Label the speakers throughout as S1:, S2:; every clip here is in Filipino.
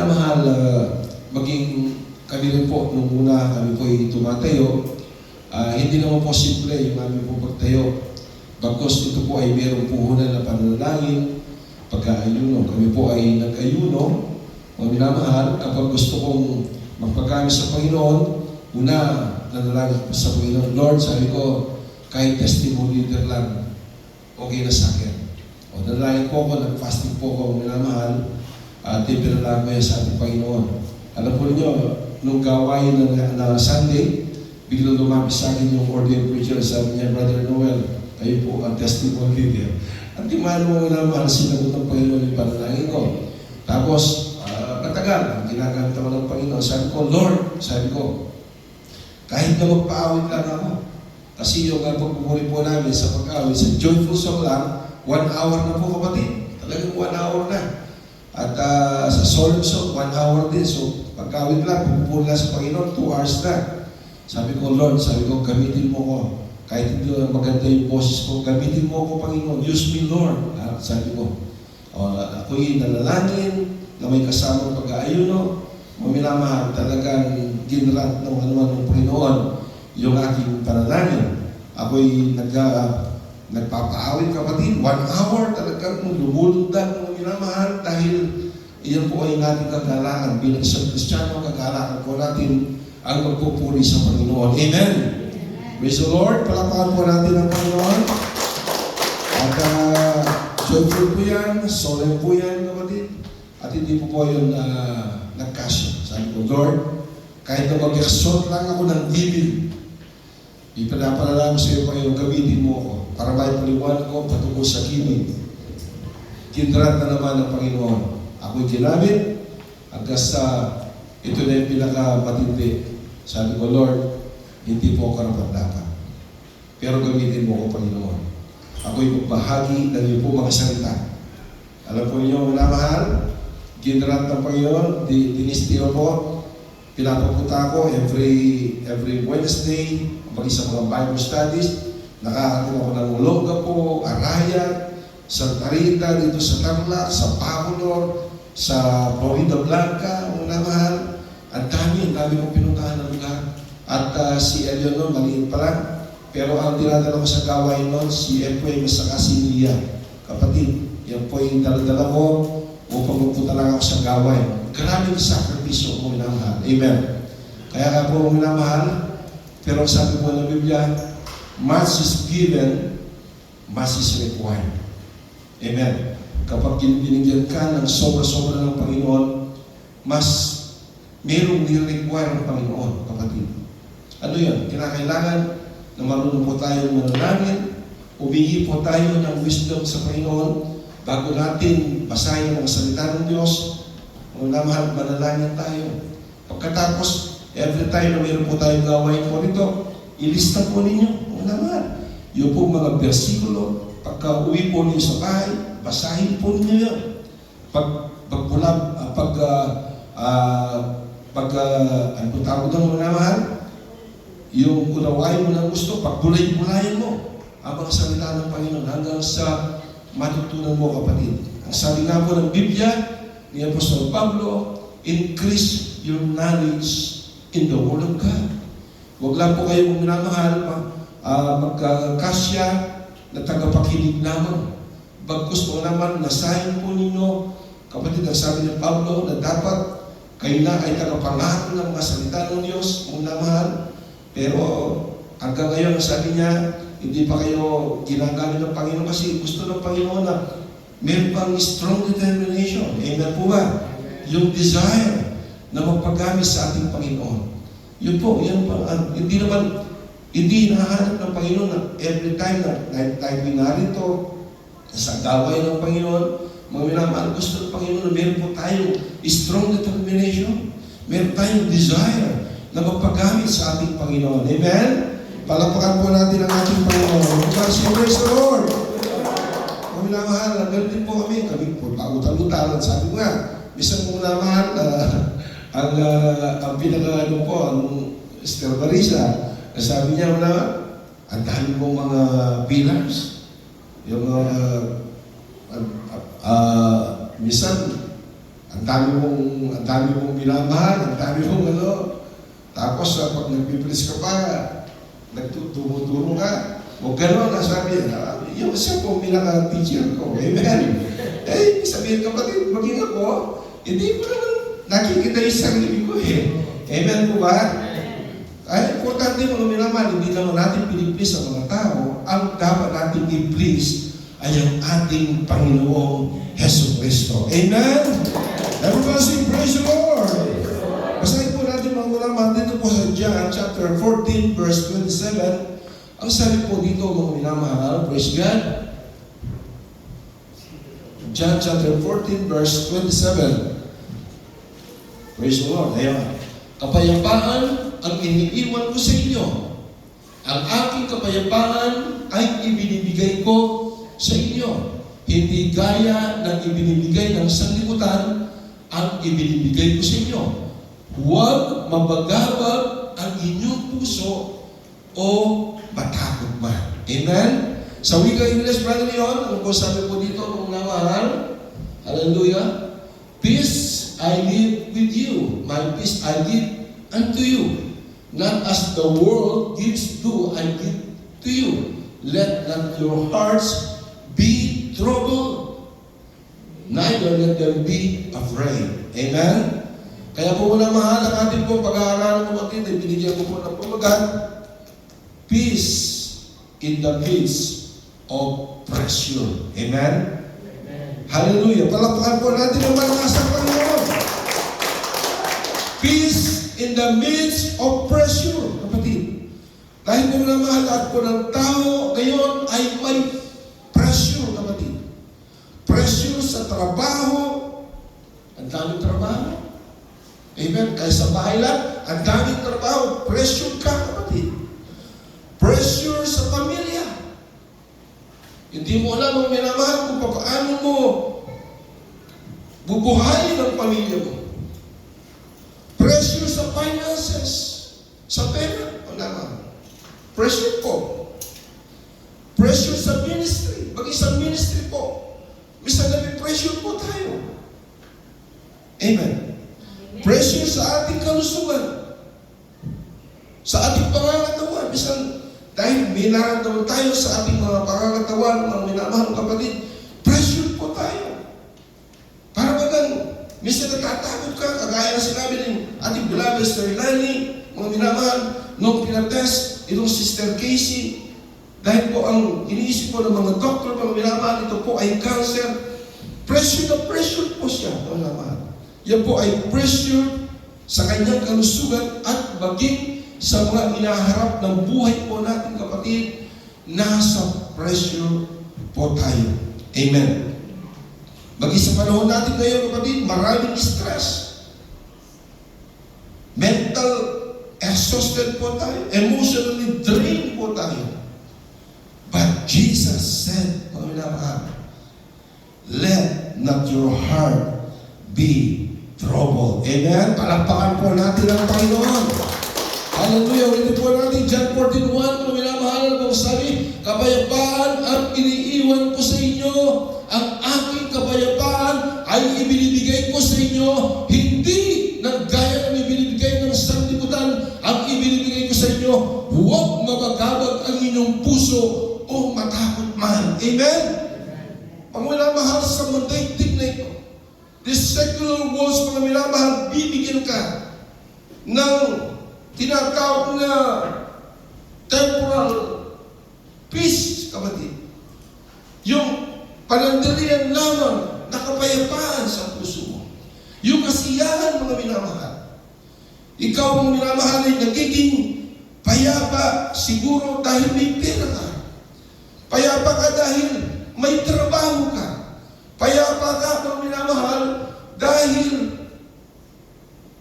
S1: minamahal, maging kami rin po, nung una kami po ay tumatayo, hindi naman po simple yung aming po pagtayo. Bagkus ito po ay mayroong puhunan na pananalangin, pagka-ayuno. Kami po ay nag-ayuno, mga minamahal, kapag gusto kong magpagamit sa Panginoon, una, nanalangin ko sa Panginoon, Lord, sabi ko, kahit testimony leader lang, okay na sa akin. O nanalangin po ako, nag-fasting po ako, minamahal, at ipinalangin ko yan sa ating Panginoon. Alam po niyo, nung gawain na Sunday, biglang lumapit sa akin yung ordained preacher, sabi niya, Brother Noel, kayo po ang testimony leader. At di man mo naman sinagot ng Panginoon yung panalangin ko. Tapos, matagal, ginagamit ako ng Panginoon. Sabi ko, Lord, sabi ko, kahit na magpaawit lang ako, kasi yung pagpupuri po namin sa pag-awit, sa joyful song lang, 1 hour na po kapatid. Talagang 1 hour na. At sa solemn song, 1 hour din. So, pag-awit lang, pupupuri lang sa Panginoon, 2 hours na. Sabi ko, Lord, sabi ko, gamitin mo ko. Kahit hindi maganda yung boses ko, gamitin mo ko, Panginoon. Use me, Lord. Sabi ko, ako'y nanalangin, na may kasamang pag-aayuno, minamahal, talagang ginrat ng anuman ng Panginoon yung aking panalangin. Ako'y nagpapaawit kapatid, 1 hour talagang lumulundag ng minamahal dahil iyan po ay nating kagalakan. Bilang isang Kristiyano, kagalakan po natin ang magpupuri sa Panginoon. Amen! Praise the Lord! Palapakan po natin ang Panginoon. At joyful po yan, solemn po yan kapatid. At hindi po yun nagkasya. Sabi ko, Lord, kahit na mag-exhort lang ako ng evil, ipinapalala ko sa iyo, Panginoon, gamitin mo ako para may paliwanag ko patungkol sa kimig. Kindrat na naman ng Panginoon. Ako'y ginamit hanggang sa ito na yung pinakamatindi. Sabi ko, Lord, hindi po ako karapat-dapat. Pero gamitin mo ko, Panginoon. Ako'y magbahagi ng iyo po mga salita. Alam po niyo, minamahal, ginrat ng Panginoon, dinistiyo po, pinapapunta ko every Wednesday, sa mga Bible studies, nakakatin ako ng Olongapo, Arayat, Santa Rita, dito sa Tarlac, sa Bacolod, sa Florida Blanca, mga mahal. Ang dami kong pinuntahan ng lugar. At si Eleanor, maliit pa lang. Pero ang dinadala ko sa gawain noon, si Efraim at si Lia. Kapatid, yan po yung dala-dala ko upang magpunta lang ako sa gawain. Maraming sakripisyo ko minamahal. Amen. Kaya nga po minamahal, pero sabi po ng Biblia, much is given, much is required. Amen. Kapag binigyan ka ng sobra-sobra ng Panginoon, mas mayroong ni-require ng Panginoon, kapatid. Ano yan? Kinakailangan na marunong po tayo manalangin, humingi po tayo ng wisdom sa Panginoon bago natin basahin ang salita ng Diyos. Una mahal, manalangin tayo. Pagkatapos, every time na mayroon po tayong gawain po rito, ilista po ninyo. Una mahal, yung po mga bersikulo, pagka uwi po ninyo sa bahay, basahin po ninyo yun. Ano tawag doon, una mahal? Yung unawain mo ng gusto, pagbulay-bulayan mo ang mga salita ng Panginoon hanggang sa matutunan mo, kapatid. Ang sabi nga po ng Biblia ni Apostol Pablo, increase your knowledge in the Word of God. Huwag lang po kayong minamahal, magkakasya na tagapakinig lamang. Bagkus po naman, nasahin po ninyo, kapatid, ang sabi ni Pablo, na dapat kayo na ay tagapangako ng mga salita ng Diyos, minamahal. Pero hanggang ngayon, sabi niya, hindi pa kayo ginagamit ng Panginoon kasi gusto ng Panginoon na meron pang strong determination. Amen po ba? Yung desire na magpagamit sa ating Panginoon. Yun po, yan po. Hindi hinahanap ng Panginoon na every time na tayo narito sa gaway ng Panginoon, mga minamahal, gusto ng Panginoon na meron po tayong strong determination. Meron tayong desire na magpagamit sa ating Panginoon. Amen? Palapakan po natin ang ating Panginoon. Praise the Lord! Mga minamahal, ganun din po kami. Kami po, pautal-utalan. Sabi ko nga, isang mga minamahal, ang pinaka-ano po, ang Esther Marisa, sabi niya, ang dami pong mga pillars. Yung, minsan, ang dami mong minamahal, ang dami mong ano. Tapos pag nagpiplis ka pa, nagtuturo ka. O gano'n na sabi, yung siya po pinaka-teacher ko. Amen. Eh, sabihin kapatid, maging ako, hindi ko naman nakikita yung sarili ko eh. Amen po ba? Ay, importante mga minamahal, hindi naman natin piniplis ang mga tao. Ang dapat natin i-please ay ang ating Panginoong Hesus Kristo. Amen? Everybody sing, praise the Lord! Basahin po natin mga minamahal dito po sa John chapter 14 verse 27. Ang sabi po dito mga minamahal, praise God. John chapter 14 verse 27. Praise the Lord. Ayan. Kapayapaan ang iniiwan ko sa inyo. Ang aking kapayapaan ay ibinibigay ko sa inyo. Hindi gaya ng ibinibigay ng sanlibutan ang ibinibigay ko sa inyo. Huwag mabagabag ang inyong puso o matakot man. Amen? Sa wika English, Brother Leon, ano po sabi po dito nung namahal? Hallelujah. Peace I leave with you. My peace I give unto you. Not as the world gives do, I give to you. Let not your hearts be troubled, neither let them be afraid. Amen? Kaya po muna mahal ang ating po pag-aaralan ng kapatid, ay binigyan ko po ng pamagat, peace in the midst of pressure. Amen? Hallelujah. Palakpakan po natin ang malakas ng Panginoon. Peace in the midst of pressure. Kapatid, dahil po na mahal at po ng tao ngayon ay may pressure, kapatid. Pressure sa trabaho. Ang daming trabaho. Amen? Kaya sa bahay lang, ang daming trabaho. Pressure ka, kapatid. Pressure sa pamilya. Hindi mo alam ang minamahal kung paano mo bubuhayin ang pamilya mo. Pressure sa finances, sa pera, alam. Pressure po. Pressure sa ministry, mag-isang ministry po. Minsan na pressure po tayo. Amen. Pressure sa ating kalusugan, sa ating pangangatawan. Minsan, dahil minaramdaman tayo sa ating mga pangangatawan, mga minamahal kapatid, pressure po tayo. Para bagang, minsan natatakot ka, kagaya na sinabi ng ating beloved Sister Lani, mga minamahal, nung pinatest itong Sister Casey, dahil po ang iniisip po ng mga doktor, mga minamahal, ito po ay cancer. Pressure na pressure po siya, mga minamahal. Yan po ay pressure sa kanyang kalusugan at maging sa mga inaharap ng buhay po natin, kapatid, nasa pressure po tayo. Amen. Maging sa panahon natin ngayon, kapatid, maraming stress. Mental exhausted po tayo. Emotionally drained po tayo. But Jesus said, mga minamahal, let not your heart be troubled. Amen? Palakpakan po natin ang Panginoon. Hallelujah. Ulitin po natin, John 14:1, mga minamahal, kung sabi, kapayapaan ang iniiwan ko sa inyo, ang aking kapayapaan ay ibinibigay ko sa inyo, hindi ng gaya ng ibinibigay ng sanlibutan, ang ibinibigay ko sa inyo, huwag mabagabag ang inyong puso o matakot man. Amen? Pag minamahal sa mundaigdig na ito, this secular walls, mga minamahal, bibigyan ka ng tinatawag na temporal peace, kapatid. Yung panandalian lamang na kapayapaan sa puso mo. Yung kasiyahan, mga minamahal. Ikaw, mga minamahal, ay nagiging payapa siguro dahil may pera ka. Payapa ka dahil may trabaho ka. Payapa ka, mga minamahal, dahil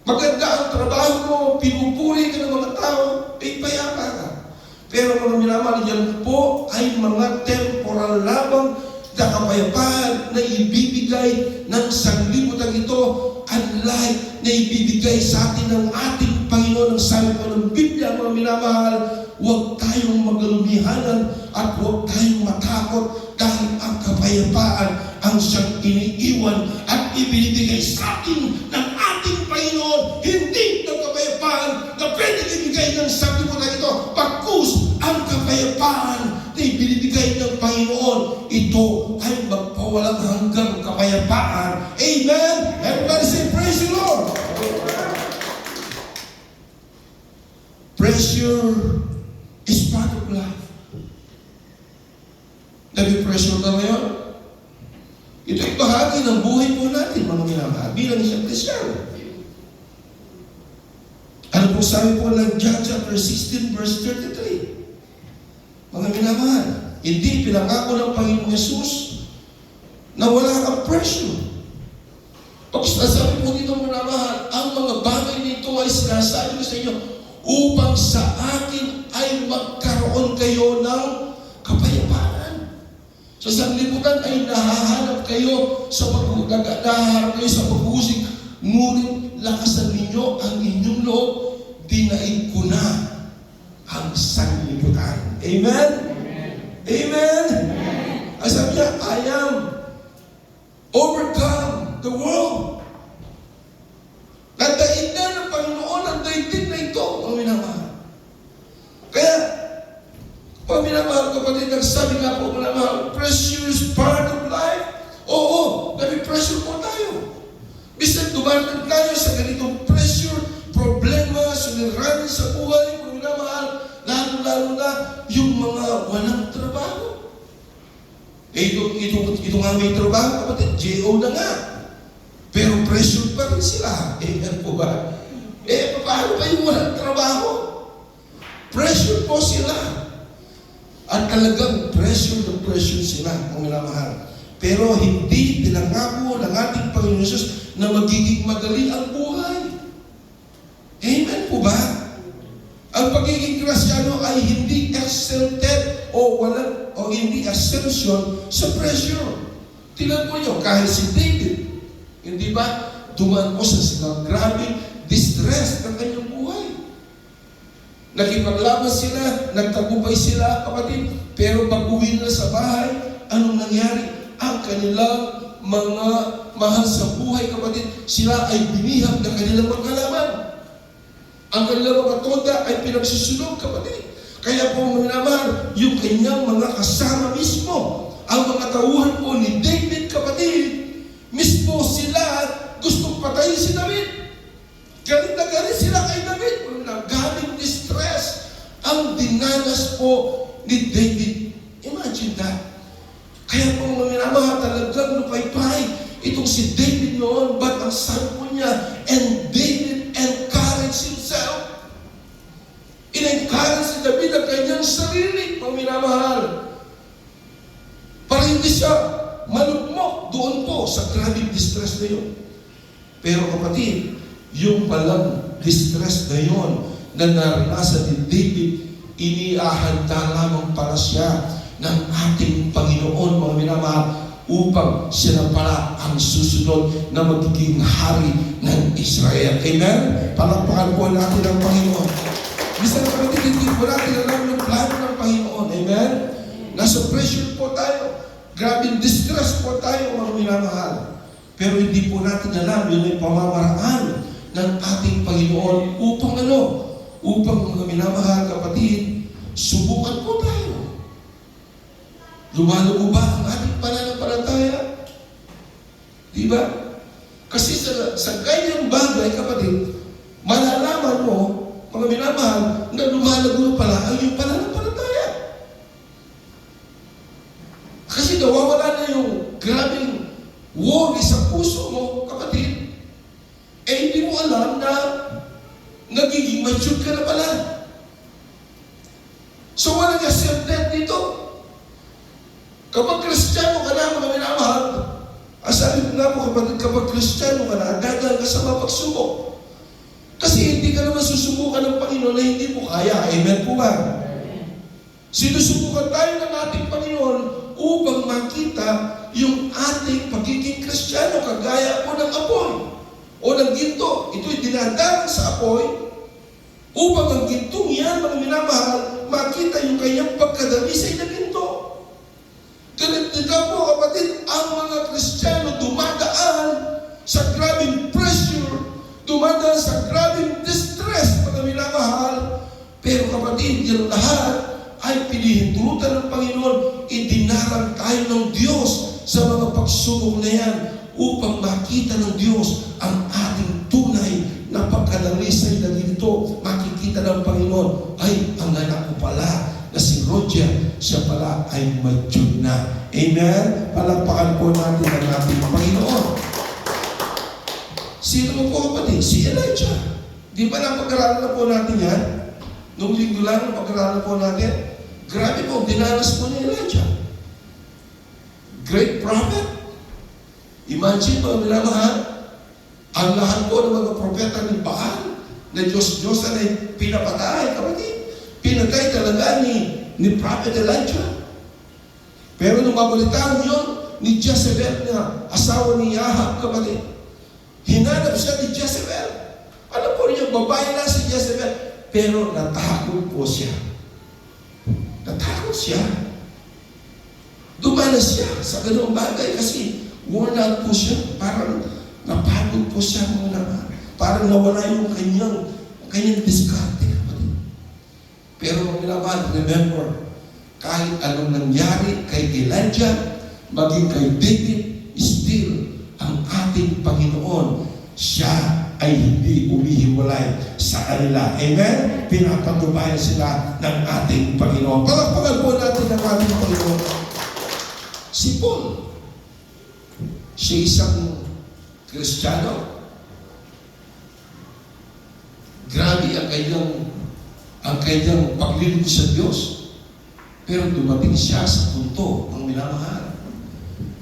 S1: maganda ang trabaho mo, pinupuri ka ng mga tao, ay payapa ka. Pero mga minamahal, yan po ay mga temporal lamang na kapayapaan na ibibigay ng sanglibutan ito, unlike na ibibigay sa atin ng ating Panginoon. Ang sabi po ng Biblia, mga minamahal, huwag tayong magalumihanan at huwag tayong matakot dahil ang kapayapaan ang siyang iniiwan at ibinibigay sa atin ng ating Panginoon, hindi ng kapayapaan na pwedeng ibigay ng sanlibutan ito. Pagkus ang kapayapaan na ibinibigay ng Panginoon, ito ay magpawalang hanggang kapayapaan. Amen? Everybody say, praise the Lord! Pressure is part of life. Nag-pressure ka ngayon? Ito ay bahagi ng buhay po natin, mga minamahal, bilang isang Kristyano. Ano po sabi po ng John chapter 16 verse 33? Mga minamahal, hindi pinangako ng Panginoong Yesus na wala kang pressure. Pag sabi po dito, mga minamahal, ang mga bagay nito ay sinasabi ko sa inyo upang sa akin ay magkaroon kayo ng kapayapaan. Sa sanlibutan ay nahahanap kayo sa pag-uusig, ngunit lakasan ninyo ang inyong loob, dinaig ko na ang sanlibutan. Amen? Amen? Ang sabi niya, I am overcome the world. Nadaig na ng Panginoon ang daigdig na ito, ang minamahal. Kaya, minamahal kapatid, nagsabi nga po, minamahal, pressure is part of life. Oo, nabi-pressure po tayo. Bisan dumating tayo sa ganitong pressure, problema, suliranin sa buhay, minamahal, lalo-lalo na yung mga walang trabaho. Ito nga may trabaho, kapatid, JO na nga. Pero pressure pa rin sila. Amen po ba? Paano ba yung walang trabaho? Pressure po sila. At talagang pressure sila, ang minamahal. Pero hindi pinangako ng ating Panginoon Yesus na magiging madali ang buhay. Amen po ba? Ang pagiging Kristyano ay hindi exempted o hindi ascension sa pressure. Tingnan po nyo, kahit si David, hindi ba, dumaan po sa grabing distress ng kanyang buhay. Nakipaglaban sila, nagtagumpay sila, kapatid. Pero pag-uwi nila sa bahay, anong nangyari? Ang kanilang mga mahal sa buhay, kapatid, sila ay binihag ng kanilang mga kalaban. Ang kanilang mga toda ay pinagsusunog, kapatid. Kaya po, minamahal, yung kanyang mga kasama mismo, ang mga tauhan po ni David, kapatid, mismo sila gustong patayin si David. Galit na galit sila kay David. Galing distress ang dinanas po ni David. Imagine that. Kaya po mga minamahal, talagang lupay-pay itong si David noon. But ang sabi po niya, and David encouraged himself. In-encourage si David ang kanyang sarili, mga minamahal. Para hindi siya malugmok doon po sa grabing distress na yun. Pero kapatid, yung palang distress na yun na naranasan ni David, iniahanda lamang para siya ng ating Panginoon, mga minamahal, upang siya na pala ang susunod na magiging hari ng Israel. Amen? Palakpakan po natin ang Panginoon. Minsan kapatid, hindi po natin alam yung plano ng Panginoon. Amen? Nasa pressure po tayo. Grabing distress po tayo, mga minamahal. Pero hindi po natin alam yun ay pamamaraan ng ating Panginoon upang upang mga minamahal kapatid, subukan po tayo. Lumalago ba ang ating pananampalataya? Diba? Kasi sa ganyang bagay, kapatid, malalaman mo, mga minamahal, na lumalago pala ang iyong pananampalataya. Kasi nawawala na yung grabing worry sa puso mo, kapatid. Hindi mo alam na nagiging mature ka na pala. So walang accepted dito. Kapag Kristiyano ka na, mga minamahal, sabi ko nga po kapatid, kapag Kristiyano ka na, dadaan ka sa mga pagsubok. Kasi hindi ka naman susubukan ng Panginoon na hindi mo kaya. Amen po ba? Sinusubukan tayo ng ating Panginoon upang makita yung ating pagiging Kristiyano, kagaya po ng apoy o ng ginto. Ito'y dinadaan sa apoy upang ang gintong yan, mga minamahal, makita yung kanyang pagkadamisay na ginto. Ganit din po, kapatid, ang mga Kristiyano dumadaan ay pinihintulutan ng Panginoon, idinarang tayo ng Diyos sa mga pagsubok na yan upang makita ng Diyos ang ating tunay na pagkadalisay na dito. Makikita ng Panginoon, ay, ang anak ko pala na si Roger, siya pala ay mature na. Amen? Palakpakan po natin ang ating Panginoon. Sino po kapatid? Si Elijah. Di ba napag-aralan na po natin yan? Nung linggo lang, napag-aralan po natin. Grabe po, dinanas po ni Elijah. Great prophet. Imagine po, minamahal, ang lahat po ng mga propeta ni Baal, na Diyos-Diyosan ay pinapatay, kapatid. Pinatay talaga ni Prophet Elijah. Pero nung mabalitaan yun, ni Jezebel na asawa ni Ahab, kapatid, hinanap siya ni Jezebel. Alam po niyo, babae na si Jezebel, pero natakot po siya. Natakot siya. Dumanas siya sa ganoong bagay kasi worn out po siya. Parang napagod po siya mga naman. Parang nawala yung kanyang diskarte. Pero minamahal, remember, kahit anong nangyari kay Elijah, maging kay David, still, ang ating Panginoon, siya ay hindi umihiwalay sa kanila. Amen? Pinapatubayan sila ng ating Panginoon. Palakpakan po natin ang ating Panginoon. Si Paul, siya isang Kristiyano. Grabe ang kanyang paglilingkod sa Diyos. Pero dumating siya sa punto ng minamahal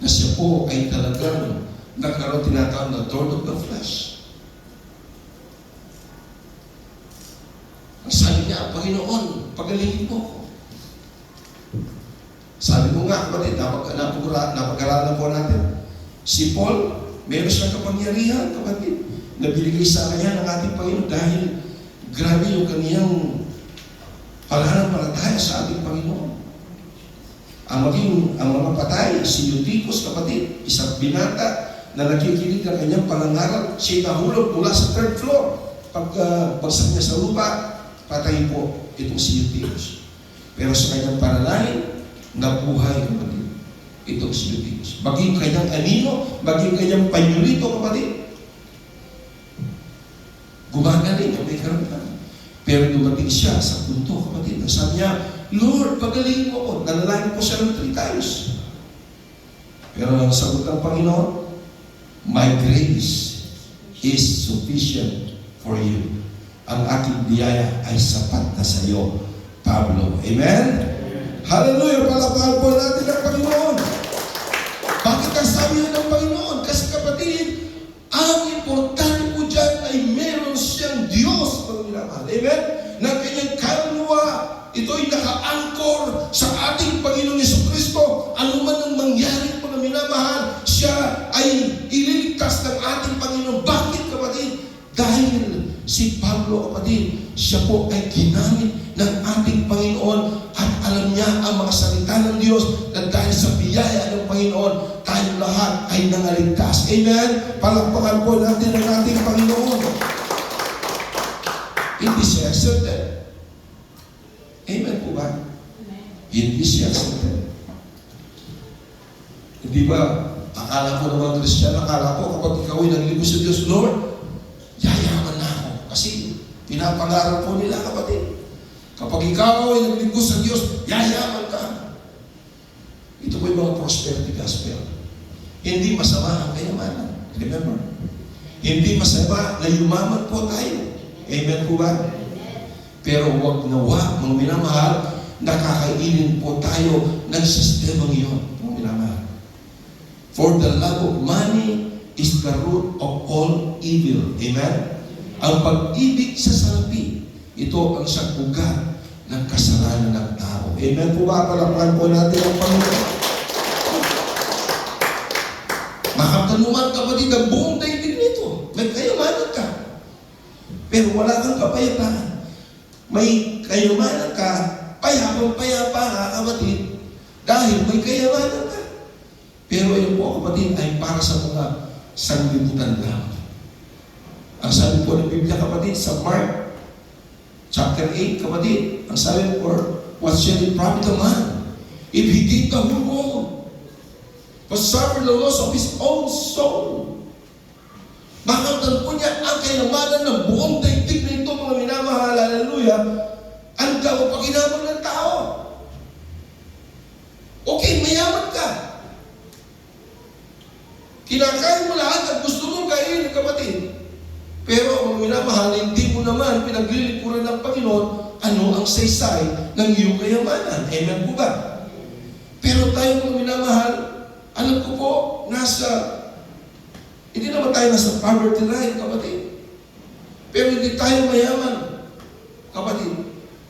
S1: na siya po ay talagang nagkaroon tinatawag na thorn of the flesh. Ang sabi niya, Panginoon, pagalingin mo ako. Sabi ko nga, kapatid, napag-aralan po natin. Si Paul, meron siyang kapangyarihan, kapatid, na binigay sa kanya ng ating Panginoon dahil grabe yung kaniyang pananampalataya sa ating Panginoon. Ang mga patay, si Eutychus, kapatid, isang binata na nakikinig ng kanyang pangangaral, siya nahulog mula sa 3rd floor. Pag bagsak niya sa lupa, patay po itong si Eutychus. Pero sa kanyang panalangin, nabuhay, kapatid, itong si Eutychus. Maging kanyang anino, maging kanyang panyulito, kapatid, gumagaling, may karamdaman. Pero dumating siya sa punto, kapatid, na sabi niya, Lord, pagalingin mo ako. Nanalangin po siya ng 3 times. Pero ang sagot ng Panginoon, my grace is sufficient for you. Ang aking biyaya ay sapat na sa iyo, Pablo. Amen? Hallelujah! Palakpakan po natin ang Panginoon. Bakit ang sabi ng Panginoon? Kasi kapatid, ang importante po dyan ay meron siyang Diyos. Amen? Na kanyang kaluluwa, ito'y naka-anchor sa ating Panginoong Jesucristo. Ano man ang mangyari po na minamahal, siya ay ililigtas ng ating Panginoon. Bakit, kapatid? Dahil si Pablo, kapatid, siya po ay ginamit ng ating Panginoon at alam niya ang mga salita ng Diyos na dahil sa biyaya ng Panginoon, tayo lahat ay nangaligtas. Amen? Palakpakan po natin ang ating Panginoon. Hindi siya accepted. Amen po ba? Amen. Hindi siya accepted. Hindi ba, akala ko naman Kristiyano, akala ko kapag ikaw ay naglingkod sa Diyos, Lord, yayaman na ako. Kasi pinapangarap po nila, kapatid. Kapag ikaw ay naglingkod sa Diyos, yayaman ka. Ito po yung mga prosperity gospel. Hindi masama ang kayamanan. Remember? Hindi masama na yumaman po tayo. Amen po ba? Pero huwag na huwag, mga minamahal, nakakainin po tayo ng sistemang iyon, mga minamahal. For the love of money is the root of all evil. Amen? Ang pag-ibig sa salapi, ito ang siyang ugat ng kasalanan ng tao. Amen po ba? Palakpakan po natin ang Panginoon. Makakanuman, kapatid, ang buong daigdig nito. May kayamanan ka. Pero wala kang kapayapaan. May kayamanan ka, payapang-payapa ka, kapatid, dahil may kayamanan ka. Pero yun po, kapatid, ay para sa mga sanglibutan lang. Ang sabi po ng Biblia, kapatid, sa Mark chapter 8, kapatid, ang sabi po, what shall it profit a man if he gain the whole world, but suffer the loss of his own soul? Makamtan po niya ang kayamanan ng buong daigdig na ito, mga minamahal, hallelujah, ang kapaginamang ng tao. Okay, mayaman ka. Kinakain mo lahat at gusto mong kainin, kapatid. Pero, mga minamahal, hindi mo naman pinaglilingkuran ng Panginoon ano ang saysay ng iyong kayamanan. Amen po ba? Pero tayo, mga minamahal, alam ko po, hindi naman tayo nasa poverty line, kapatid. Pero hindi tayo mayaman, kapatid.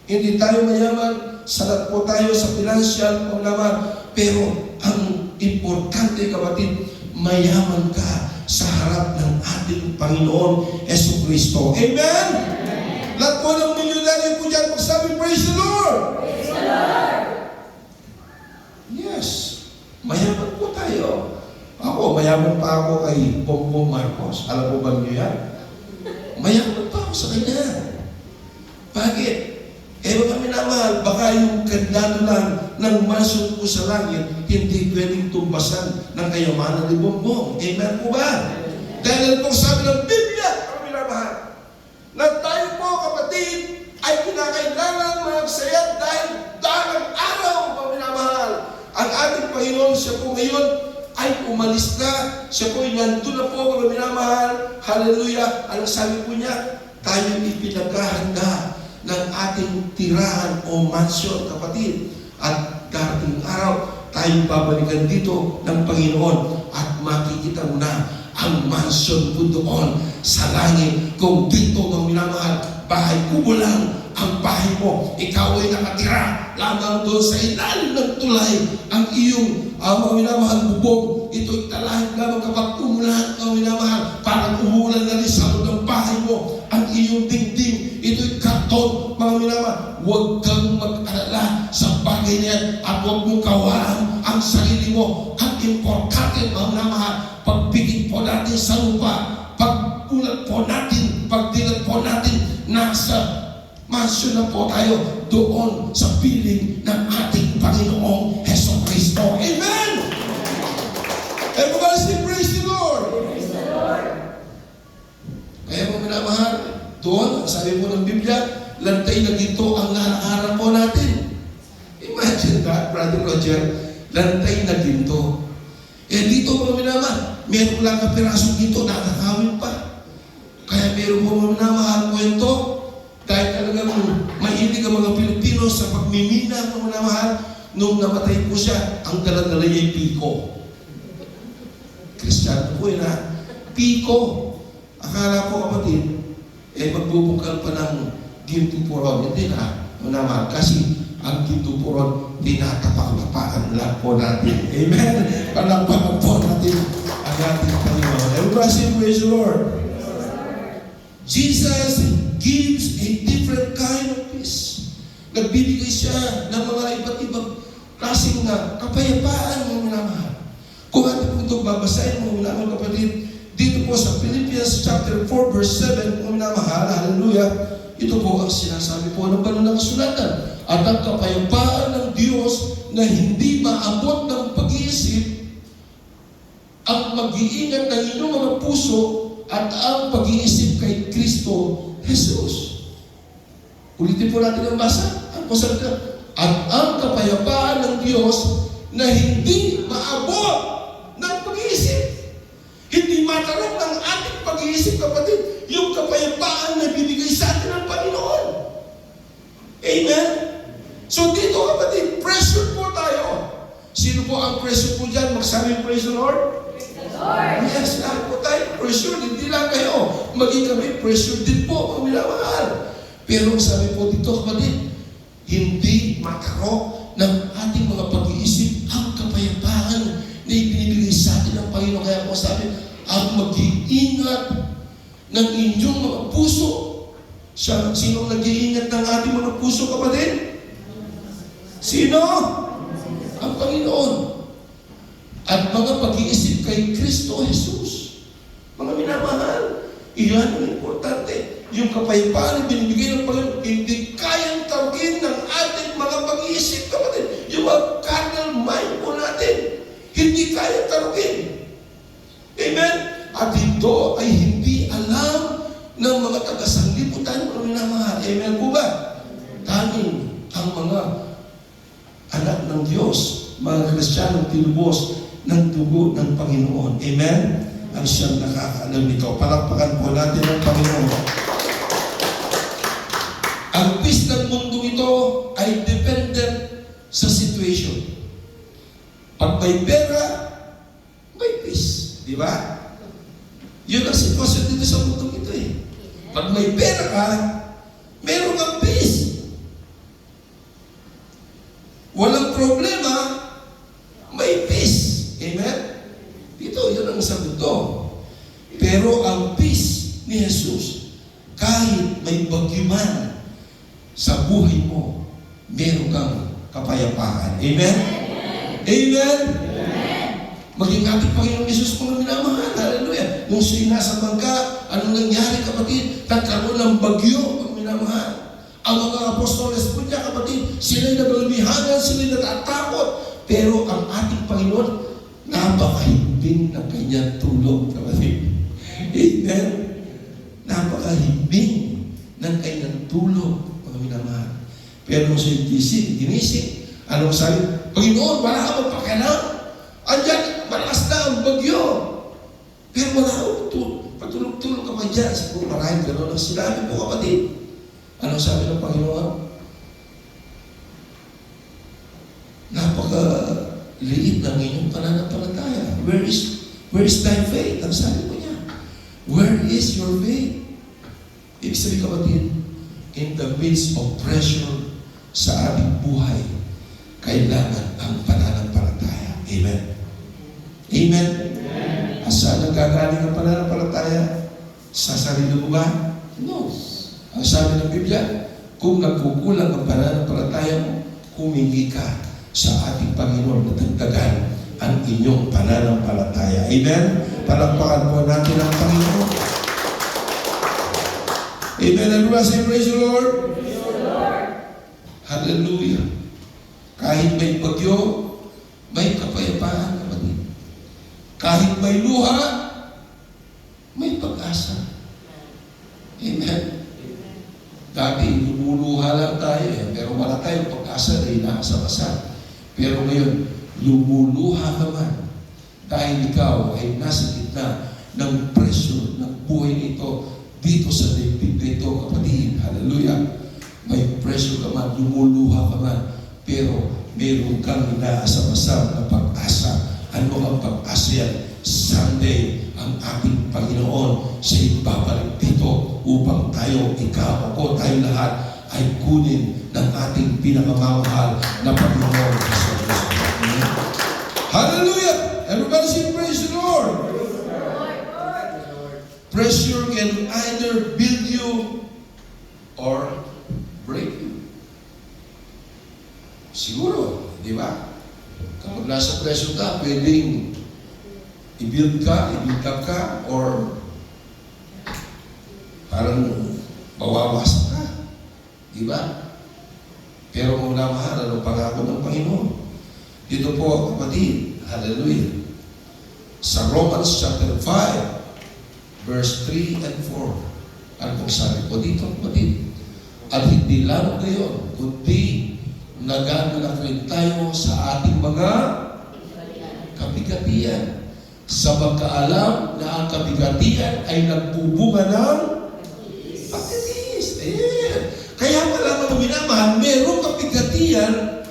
S1: Hindi tayo mayaman, salat po tayo sa financial, mga naman. Pero ang importante, kapatid, mayaman ka sa harap ng ating Panginoon Yesu Cristo. Amen? Lahat po ng milyonaryo po dyan, magsabi, praise the Lord!
S2: Praise the Lord!
S1: Yes, mayaman po tayo. Ako, mayaman pa ako kay Bongbong Marcos. Alam mo ba niyo yan? Mayaman pa ako sa kanya. Bakit? Mga minamahal, baka yung kandado lang ng mansion ko sa langit, hindi pwedeng tumbasan ng kayamanan ni Bongbong. Amen po ba? Dahil po sabi ng Biblia, mga minamahal, na tayo po, kapatid, ay kinakailangan magsaya dahil dalang araw, mga minamahal. Ang ating Panginoon, siya po ngayon, ay umalis na. Siya po ay nandun na po, mga minamahal. Hallelujah. Anong sabi po niya? Tayo ipinaghahanda ng ating tirahan o mansyon, kapatid. At darating araw, tayo babalikan dito ng Panginoon at makikita mo na ang mansyon po doon sa langit. Kung dito, mga minamahal, bahay kubo lang ang bahay mo. Ikaw ay nakatira lamang doon sa ilalim ng tulay. Ang iyong mga minamahal bubog, ito'y talahib lamang kapag umulan, mga minamahal, parang umulan na rin sa loob ng bahay mo. Ang iyong dingding, ito'y karton, mga minamahal. Huwag kang mag-alala sa bagay niyan at huwag mong kawalan ang sarili mo. Ang importante, mga minamahal, pagpikit po natin sa lupa, pagbulat po natin, pagdilat po natin, nasa mansyon na po tayo doon sa piling ng ating Panginoong Heso Kristo. Amen! Everybody say, praise the Lord!
S2: Praise the Lord!
S1: Kaya mga minamahal, doon, sabi po ng Biblia, lantay na ginto ang harap po natin. Imagine that, Brother Roger, lantay na ginto. Dito mga minamahal, meron lang na pirasong ginto, nakakawin pa. Kaya meron po mga minamahal kwento, dahil talagang mahilig ang mga Pilipino sa pagmimina, mga minamahal, nung namatay po siya, ang dala-dala niya ay piko. Kristiyano po yun, ha? Piko. Akala ko, kapatid, magbubukal pa ng gintupuron. Hindi na, mga kasi ang gintupuron, tinatapak-tapakan lang po natin. Amen? Palakpakan po natin ang ating Panginoon. Everybody say, praise the Lord. Jesus gives a different kind of peace. Nagbibigay siya ng mga iba't ibang klaseng kapayapaan, mga minamahal. Kung atin po ito babasahin, mga minamahal kapatid, dito po sa Philippians chapter 4 verse 7, mga minamahal, hallelujah, ito po ang sinasabi po ng banal na kasulatan. At ang kapayapaan ng Diyos na hindi maabot ng pag-iisip, ang mag-iingat ng inyong mga puso at ang pag-iisip kay Kristo Jesus. Ulitin po natin ang basa. At ang kapayapaan ng Diyos na hindi maabot ng pag-iisip. Hindi matarap ng ating pag-iisip, kapatid, yung kapayapaan na bibigay sa atin ng Panginoon. Amen? So dito, kapatid, pressure po tayo. Sino po ang pressure po dyan? Magsabi, praise the Lord. Yes, lahat po tayo pressure. Hindi lang kayo. Maging kami pressure din po, mga minamahal. Pero sabi po dito, kapatid, hindi matarok ng ating mga pag-iisip ang kapayapaan na ibinibigay sa atin ng Panginoon. Kaya po sabi, ang mag-iingat ng inyong mga puso. Sino nag-iingat ng ating mga puso, kapatid? Sino? Ang Panginoon. At mga pag-iisip kay Kristo Jesus. Mga minamahal, iyan ang importante. Yung kapayapaan na binibigay ng Panginoon, hindi kayang tawagin ng ating mga pag-iisip. kayang tarugin. Amen? At ito ay hindi alam ng mga taga-sanglibutan o minamahal. Amen po ba? Tanging ang mga anak ng Diyos, mga Kristiyanong tinubos ng dugo ng Panginoon. Amen? Ang siyang nakakaalam nito. Palakpakan po natin ang Panginoon. Ang peace ng mundo ito ay dependent sa situation. Pag may pera, may peace. Di ba? Yun ang sitwasyon dito sa mundo ito eh. Pag may pera ka, meron kang peace. Walang problema, may peace. Amen? Ito, yun ang sagot ko. Pero ang peace ni Jesus, kahit may bagyo man sa buhay mo, meron kang kapayapaan. Amen? Amen? Maging ating Panginoong Jesus kung minamahal. Hallelujah. Nung siya'y nasa bangka, anong nangyari kapatid? Nagkaroon ng bagyo kung minamahal. Ang mga apostoles po niya kapatid, sila'y naglumihanan, sila'y natatakot. Pero ang ating Panginoon, napakahimbing ng kanyang tulog kapatid. Amen? Napakahimbing ng kanyang tulog, mga minamahal. Pero nung siya'y ginising, anong sabi? Panginoon, wala ka magpakialam. Andiyan, malakas na ang bagyo. Pero wala akong patulog-tulog ka pa dyan. Siguro maraming gano'n ang sinabi po kapatid. Anong sabi ng Panginoon? Napaka-liit ng inyong pananampalataya. Where is thy faith? Ang sabi po niya. Where is your faith? Ibig sabihin kapatid, in the midst of pressure sa ating buhay, kailangan ang pananampalataya. Amen. Amen. Saan nagkagaling ang pananampalataya? Sa sarili mo ba? No. Ang sabi ng Biblia, kung nagkukulang ang pananampalataya mo, humingi ka sa ating Panginoon na dagdagan ang inyong pananampalataya. Amen? Palakpakan po natin ang Panginoon. Amen. Everyone say, praise the Lord.
S2: Praise the Lord.
S1: Hallelujah. Kahit may bagyo, may kapayapaan kapatid. Kahit may luha, may pag-asa. Amen. Dati, lumuluha lang tayo pero wala tayong pag-asa na inaasam-asam. Pero ngayon, lumuluha ka man dahil ikaw ay nasa gitna ng pressure ng buhay nito dito sa daigdig nito, kapatid. Hallelujah. May pressure ka man, lumuluha ka man, pero meron kang inaasam-asam na pag-asa. Ano ang pag-asa yan? Sunday, ang ating Panginoon siya babalik dito upang tayo, ikaw, ako, tayo lahat ay kunin ng ating pinakamamahal na Panginoon sa Diyos. Hallelujah! Everybody say, praise the Lord! Pressure can either build you or break you. Siguro, di ba? Kapag nasa pressure ka, pwedeng i-build up ka, or parang mawawasak ka. Di ba? Pero kung namahal, ano pangako ng Panginoon? Dito po, kapatid, hallelujah. Sa Romans chapter 5, verse 3 and 4, ano pong sabi po dito, kapatid? At hindi lang ngayon, kundi nagagalak rin tayo sa ating mga kabigatian. Sa pagkaalam na ang kabigatian ay nagbubunga ng pagtitiis. Kaya pala mga minamahal, merong kabigatian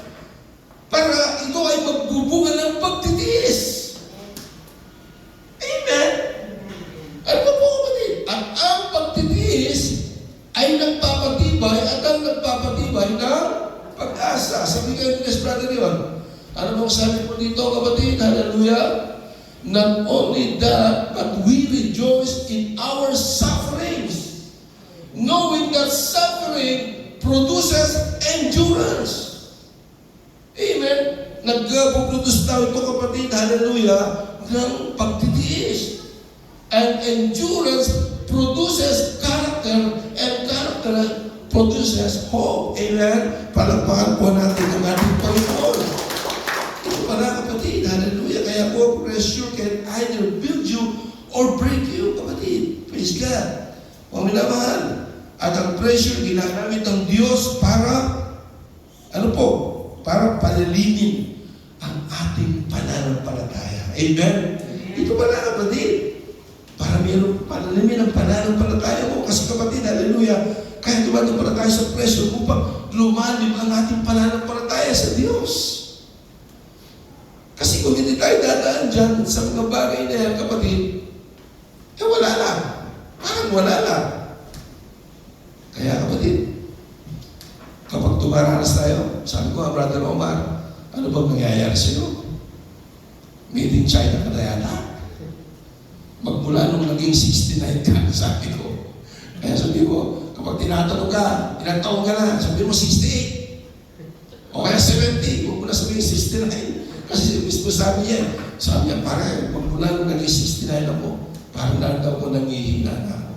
S1: para ito ay magbubunga ng pagtitiis. Amen? Ano po kapatid? At ang pagtitiis ay nagpapatibay at ang nagpapatibay ng pag-asa. Sabi kayo ni Brother Leon, ano bang sabi po dito kapatid? Hallelujah! Not only that, but we rejoice in our sufferings, knowing that suffering produces endurance. Amen? Nagpuproduce tayo ito kapatid, hallelujah, ng pagtitiis. And endurance produces character, and character produces hope. Amen? Palakpakan po natin ang ating Panginoon. Ito pala kapatid, hallelujah. Kaya po, or break you, kapatid. Praise God. Mga minamahal. At ang pressure, ginagamit ng Diyos para, ano po, para palilinin ang ating pananampalataya. Amen? Ito pala, kapatid. Para mayroong palilimin ang pananampalataya mo. Kasi kapatid, hallelujah, kaya dumating pala tayo sa pressure upang lumalim ang ating pananampalataya sa Diyos. Kasi kung hindi tayo dadaan dyan sa mga bagay na yan, kapatid, eh wala lang. Parang wala lang. Kaya kapatid, kapag tumaranas tayo, sabi ko, Brother Omar, ano bang nangyayari sa'yo? Made in China ka na yata. Magmula nung naging 69 ka, sabi ko. Kaya sabi ko, kapag tinatanong ka, ilang taon ka na, sabi mo 68. O kaya 70, huwag mo na sabihin 69. Kasi mismo sabi niya, parang magmula nung naging 69 ako, parang nalaw ko nangihina na ako.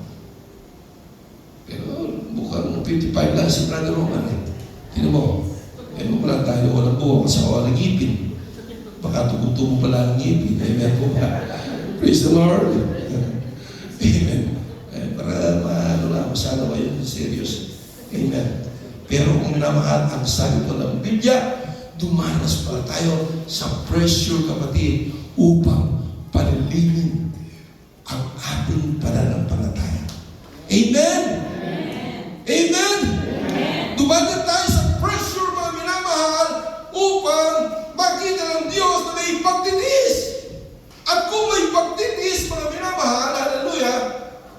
S1: Pero mukhang 55 lang si Brother Roman eh. Tignan mo, lang tayo walang buwak sa walang ngipin. Baka tubo-tubo pala ang ngipin. Amen po ba? Praise the Lord. Amen. Para maano lang, sana ba yun? Serious. Amen. Pero kung minamahal ang sabi po ng Biblia, dumanas pala tayo sa pressure, kapatid, upang palilinin ang ating pananampalataya. Amen? Amen? Dumating tayo sa pressure, mga minamahal, upang makita ng Diyos na may pagtitiis. At kung may pagtitiis, mga minamahal, hallelujah,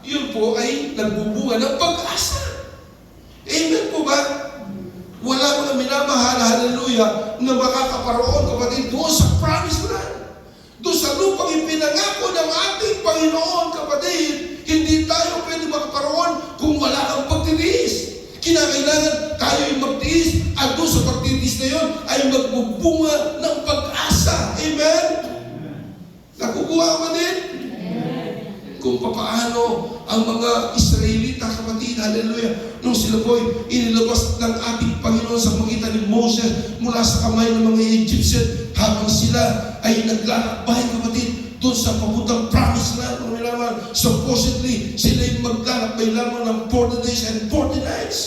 S1: yun po ay nagbubunga ng pag-asa. Amen po ba? Wala mga minamahal, hallelujah, na makakaparoon, kapatid, doon sa promised land. Doon sa lupang ipinangako ng ating Panginoon, kapatid, hindi tayo pwede makaparoon kung wala kang pagtitiis. Kinakailangan tayo'y magtiis at doon sa pagtitiis na yun ay magbubunga ng pag-asa. Amen? Nakukuha ka ba din? Kung paano ang mga Israelita, kapatid, hallelujah, nung sila po'y inilabas ng ating Panginoon sa magitan ni Moses mula sa kamay ng mga Egyptian habang sila ay naglalakbay, kapatid, doon sa papuntang promised land. Supposedly, sila ay maglalakbay lamang ng 40 days and 40 nights.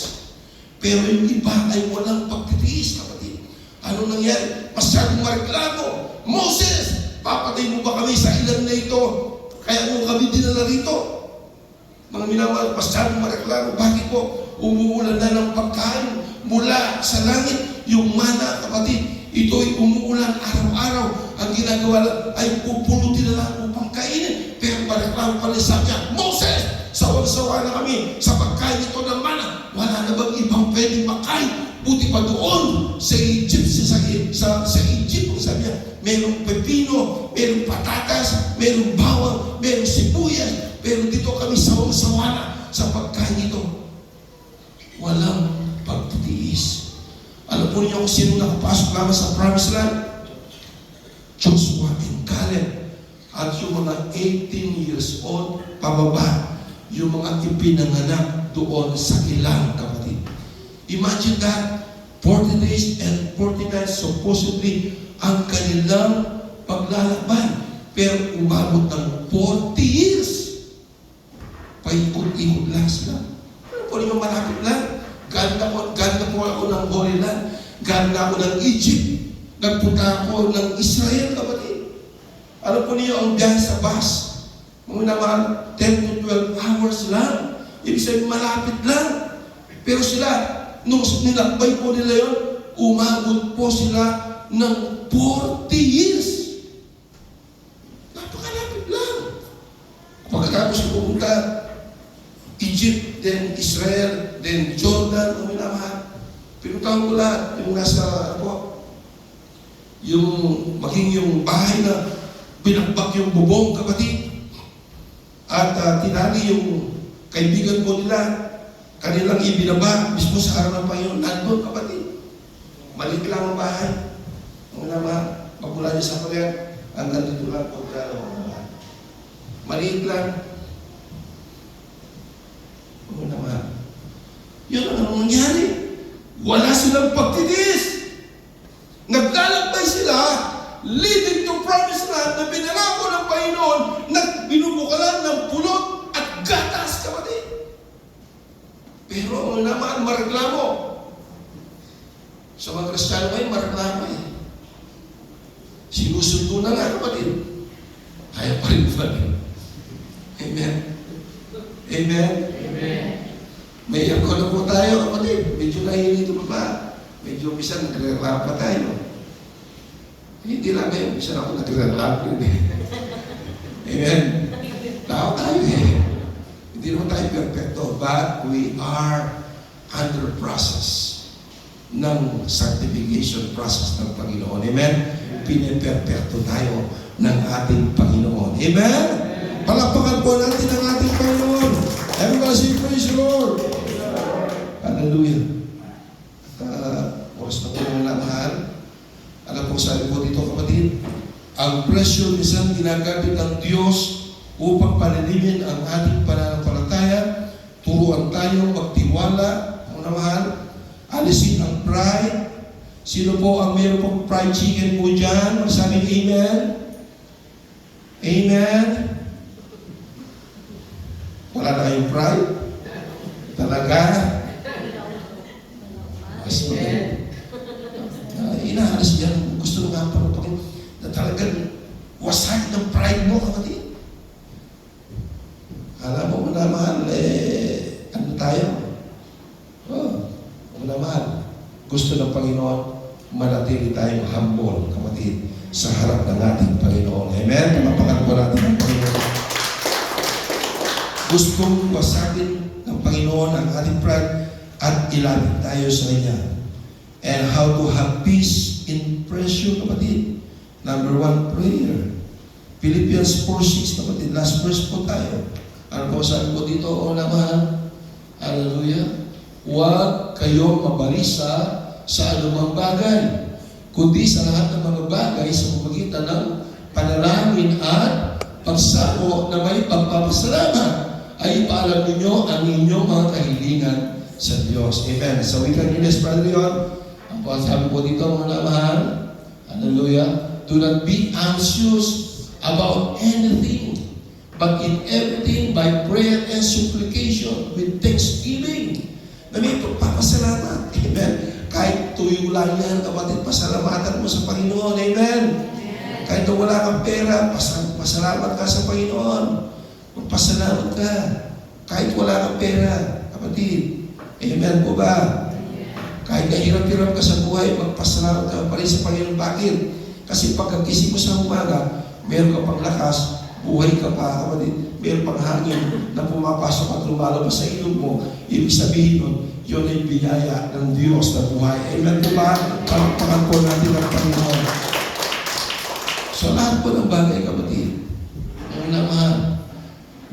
S1: Pero yung iba ay walang pagtitiis, kapatid. Ano nangyari? Masyadong mareklamo. Moses, papatay mo ba kami sa ilan na ito? Kaya mo kami dinala rito. Mga minamahal, masyadong mareklamo. Bakit po? Umuulan na ng pagkain mula sa langit. Yung mana, kapatid, ito'y umuulan araw-araw. Ang ginagawa lang ay pupulutin na lang upang kainin. Pero mareklamo pa rin sa niya, Moses, sawa-sawa na kami sa pagkain ito ng mana. Wala na bang ibang pwedeng makain? Buti pa doon sa Egypt, sa Egypt, sabi niya, merong pepino, merong patatas, merong bawang, merong sibuyas, pero dito kami sawa-sawa na sa pagkain ito. Walang pagtitiis. Alam po niyo kung sino nakapasok lamang sa promised land? Joshua and Caleb. At yung mga 18 years old, pababa, yung mga ipinanganak doon sa ilang, kapatid. Imagine that, 40 days and 40 nights, supposedly, ang kanilang paglalakbay. Pero umabot ng 40 years. Paikot-ikot lang sila. Ano po naman malapit lang? Ganda po ako ng Holy Land. Ganda ako ng Egypt. Nagpunta ako ng Israel, kapatid. Ano po niyo ang biyahe sa bus? Mga naman, 10 to 12 hours lang. Ibig sabihin, malapit lang. Pero sila, nung nilakbay po nila yun, umabot po sila ng 40 years. Napakalapit lang. Pagkatapos ko pumunta, Egypt, then Israel, then Jordan, ang minamahal. Pinuntahan ko lahat, yung nasa, yung maging yung bahay na binakbak yung bubong, kapatid. At tinali yung kaibigan ko nila, kanilang ibinaba, mismo sa araw ng Panginoon, nandun, kapatid. Maliit lang ang bahay. Ang naman, magmula niya sa pader, hanggang dito lang po maliit lang. Ang naman, yun ang nangyari. Wala silang pagtitiis. Naglalakbay sila, leading to promised land na binangako ng Panginoon na binubukalan Pero ang naman, mareklamo. Sa mga Kristiyano ngayon, mareklamo eh. Sinusundo na nga kapatid. Kaya pa rin ba? Amen. Amen.
S2: Amen.
S1: May aircon na po tayo kapatid. Medyo nahinito pa ba? Medyo minsan nagre-rap pa tayo. Hindi lang kayo. Minsan ako nagre-rap yun eh. Amen. Tao tayo eh. Hindi naman tayo perfecto. But we are under process ng sanctification process ng Panginoon. Amen? Piniperfecto tayo ng ating Panginoon. Amen? Palakpakan po natin ang ating Panginoon. Everybody say, praise the Lord. Hallelujah. Oras na po mga mahal. Alam po, sabi po dito kapatid, ang presyo minsan ginagamit ng Diyos upang panalimin ang ating pananampalataya, turuan tayo magtiwala, mga mahal, alisin ang pride. Sino po ang meron pong fried chicken po dyan? Magsabing amen? Amen? Wala na kayong pride? Talaga? Mas magaling. Inaalis dyan. Gusto nga pa na talagang wasak ng pride mo, kapatid. Alam mo, mahal, ano tayo? Mahal. Gusto ng Panginoon, manatili tayong humble, kapatid, sa harap ng ating Panginoon. Amen? Tumapakan po natin ang Panginoon. Gustong wasakin ng Panginoon ang ating pride at ilapit tayo sa Kanya. And how to have peace in pressure, kapatid. Number 1, prayer. Philippians 4:6, kapatid. Last verse po tayo. Ano po sabi po dito? O naman, hallelujah. Huwag kayong mabalisa sa anumang bagay, kundi sa lahat ng mga bagay sa pamamagitan ng panalangin at pagsamo na may pagpapasalamat ay ipaalam ninyo ang inyong mga kahilingan sa Diyos. Amen. So we can read this, Brother Leon. Ang po sabi po dito, mga mahal, hallelujah, do not be anxious about anything, but in everything by prayer and supplication with thanksgiving. Na may pagpapasalamat. Amen. Kahit tuyo lang yan, kapatid, pasalamatan mo sa Panginoon. Amen. Kahit wala kang pera, pasalamat ka sa Panginoon. Magpasalamat ka. Kahit wala kang pera, kapatid. Amen po ba? Kahit nahirap-hirap ka sa buhay, magpasalamat ka pa rin sa Panginoon. Bakit? Kasi pagkagising mo sa umaga, meron ka pang lakas, buhay ka pa, kapatid. Meron pang hangin na pumapasok at lumalabas sa ilong mo. Ibig sabihin nun, yun ay biyaya ng Diyos na buhay. Amen po ba? Palakpakan po natin ang Panginoon. So lahat po ng bagay, kapatid, ang naman,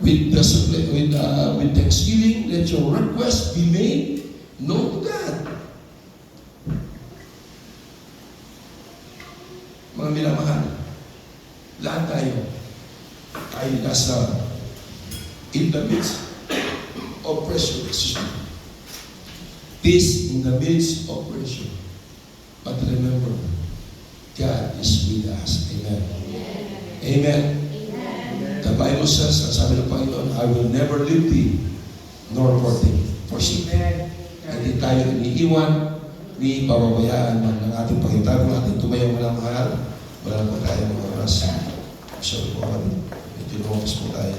S1: with thanksgiving, let your request be made known to God. Mga minamahal, lahat tayo ay nasa in the midst of pressure. Peace in the midst of pressure. But remember, God is with us. Amen. Amen. The Bible says, sabi ng Panginoon, I will never leave thee, nor forsake thee. Hindi tayo iniiwan, ni pababayaan ng ating Panginoon. Tayo kung ating tumayong walang mahal, wala na po tayo mga oras. So, medyo lumabas po tayo.